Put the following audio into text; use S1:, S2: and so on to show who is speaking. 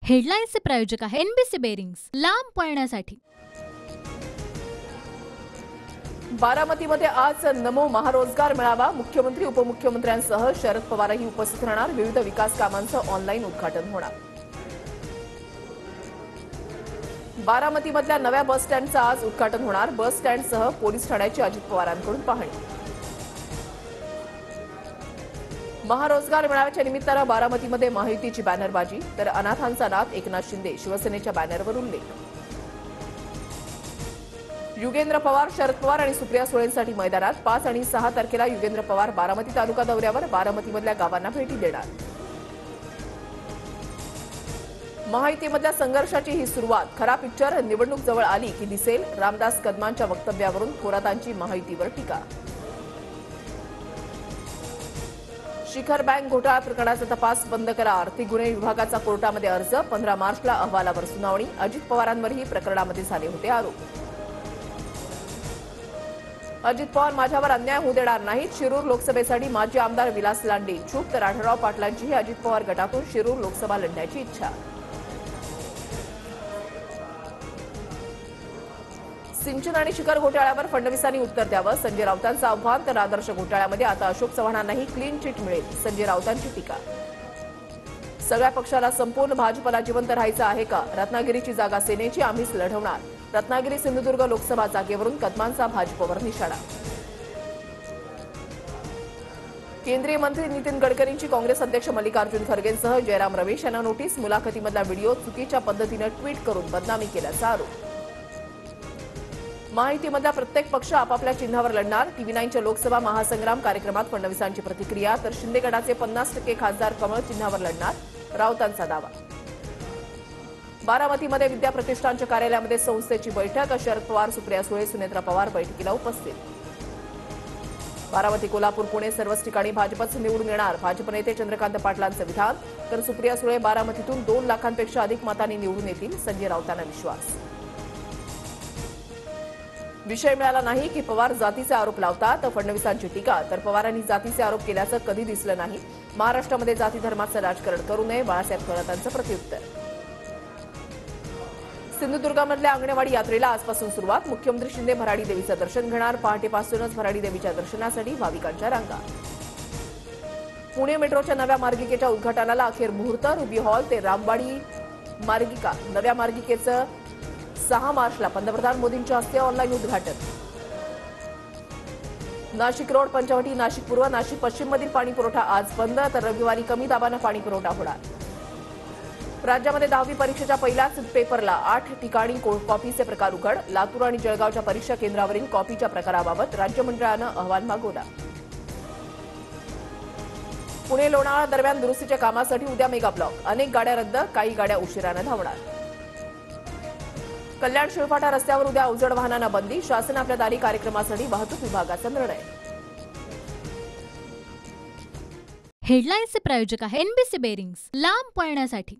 S1: हेडलाईन्सचे प्रायोजक आहे NBC bearings, लांब पळण्यासाठी।
S2: बारामतीमध्ये आज नमो महारोजगार मेळावा। मुख्यमंत्री उपमुख्यमंत्र्यांसह शरद पवारही उपस्थित राहणार। विविध विकास कामांचं ऑनलाईन उद्घाटन होणार। बारामतीमधल्या नव्या बस स्टँडचं आज उद्घाटन होणार। बस स्टँडसह पोलीस ठाण्याची अजित पवारांकडून पाहणी। महारोजगार मेळाव्याच्या निमित्तानं बारामतीमध्ये महायुतीची बॅनरबाजी, तर अनाथांचा नाथ एकनाथ शिंदे शिवसेनेच्या बॅनरवर उल्लेख। युगेंद्र पवार, शरद पवार आणि सुप्रिया सुळेंसाठी मैदानात 5 आणि 6 तारखेला युगेंद्र पवार बारामती तालुका दौऱ्यावर, बारामतीमधल्या गावांना भेटी देणार। महायुतीमधल्या संघर्षाची ही सुरुवात। खरा पिक्चर निवडणूक जवळ आली की दिसेल। रामदास कदमांच्या वक्तव्यावरून थोरातांची महायुतीवर टीका। शिखर बँक घोटाळा प्रकरणाचा तपास बंद करा। आर्थिक गुन्हे विभागाचा कोर्टामध्ये अर्ज। 15 मार्चला अहवालावर सुनावणी। अजित पवारांवरही प्रकरणामध्ये झाले होते आरोप। अजित पवार माझ्यावर अन्याय होऊ देणार नाहीत। शिरूर लोकसभेसाठी माजी आमदार विलास लांडे इच्छुक, तर आढळराव पाटलांचीही अजित पवार गटातून शिरूर लोकसभा लढण्याची इच्छा। सिंचन आणि शिखर घोटाळ्यावर फडणवीसांनी उत्तर द्यावं, संजय राऊतांचं आव्हान। तर आदर्श घोटाळ्यामध्ये आता अशोक चव्हाणांनाही क्लीन चिट मिळेल, संजय राऊतांची टीका। सगळ्या पक्षाला संपूर्ण भाजपला जिवंत राहायचं आहे का? रत्नागिरीची जागा सेनेची, आम्हीच लढवणार। रत्नागिरी सिंधुदुर्ग लोकसभा जागेवरून कदमांचा भाजपवर निशाणा। केंद्रीय मंत्री नितीन गडकरींची काँग्रेस अध्यक्ष मल्लिकार्जुन खरगेंसह जयराम रमेश यांना नोटीस। मुलाखतीमधला व्हिडिओ चुकीच्या पद्धतीनं ट्विट करून बदनामी केल्याचा आरोप। महायुतीमधला प्रत्येक पक्ष आपापल्या चिन्हावर लढणार। TV9च्या लोकसभा महासंग्राम कार्यक्रमात फडणवीसांची प्रतिक्रिया, तर शिंदे गटाचे 50% खासदार कमळ चिन्हावर लढणार, राऊतांचा दावा। बारामतीमध्ये विद्या प्रतिष्ठानच्या कार्यालयामध्ये संस्थेची बैठक। शरद पवार, सुप्रिया सुळे, सुनेत्रा पवार बैठकीला उपस्थित। बारामती, कोल्हापूर, पुणे सर्वच ठिकाणी भाजपच निवडून येणार। भाजप नेते चंद्रकांत पाटलांचं विधान, तर सुप्रिया सुळे बारामतीतून 2 लाखांपेक्षा अधिक मतांनी निवडून येतील, संजय राऊतांना विश्वास। विषय मिळाला नाही की पवार जातीचे आरोप लावतात, फडणवीसांची टीका। तर पवारांनी जातीचे आरोप केल्याचं कधी दिसलं नाही। महाराष्ट्रामध्ये जाती धर्माचं राजकारण करू नये, बाळासाहेब थोरातांचं प्रत्युत्तर। सिंधुदुर्गामधल्या अंगणवाडी यात्रेला आजपासून सुरुवात। मुख्यमंत्री शिंदे भराडी देवीचं दर्शन घेणार। पहाटेपासूनच भराडी देवीच्या दर्शनासाठी भाविकांच्या रांगा। पुणे मेट्रोच्या नव्या मार्गिकेच्या उद्घाटनाला अखेर मुहूर्त। रुबी हॉल ते रामवाडी मार्गिका, नव्या मार्गिकेचं 6 मार्चला पंतप्रधान मोदींच्या हस्ते ऑनलाईन उद्घाटन। नाशिक रोड, पंचवटी, नाशिक पूर्व, नाशिक पश्चिममधील पाणी पुरवठा आज बंद, तर रविवारी कमी दाबानं पाणी पुरवठा होणार। राज्यामध्ये 10वी परीक्षेच्या पहिल्याच पेपरला 8 ठिकाणी कॉपीचे प्रकार उघड। लातूर आणि जळगावच्या परीक्षा केंद्रावरील कॉपीच्या प्रकाराबाबत राज्यमंडळानं अहवाल मागवला। पुणे लोणावळा दरम्यान दुरुस्तीच्या कामासाठी उद्या मेगा ब्लॉक। अनेक गाड्या रद्द, काही गाड्या उशिरानं धावणार। कल्याण शिळफाटा रस्त्यावर उद्या अवजड वाहनांना बंदी। शासन आपल्या दारी कार्यक्रमासाठी वाहतूक विभागाचा निर्णय।
S1: हेडलाईन्सचे प्रायोजक आहे एनबीसी बेरिंग्स, लांब पळण्यासाठी।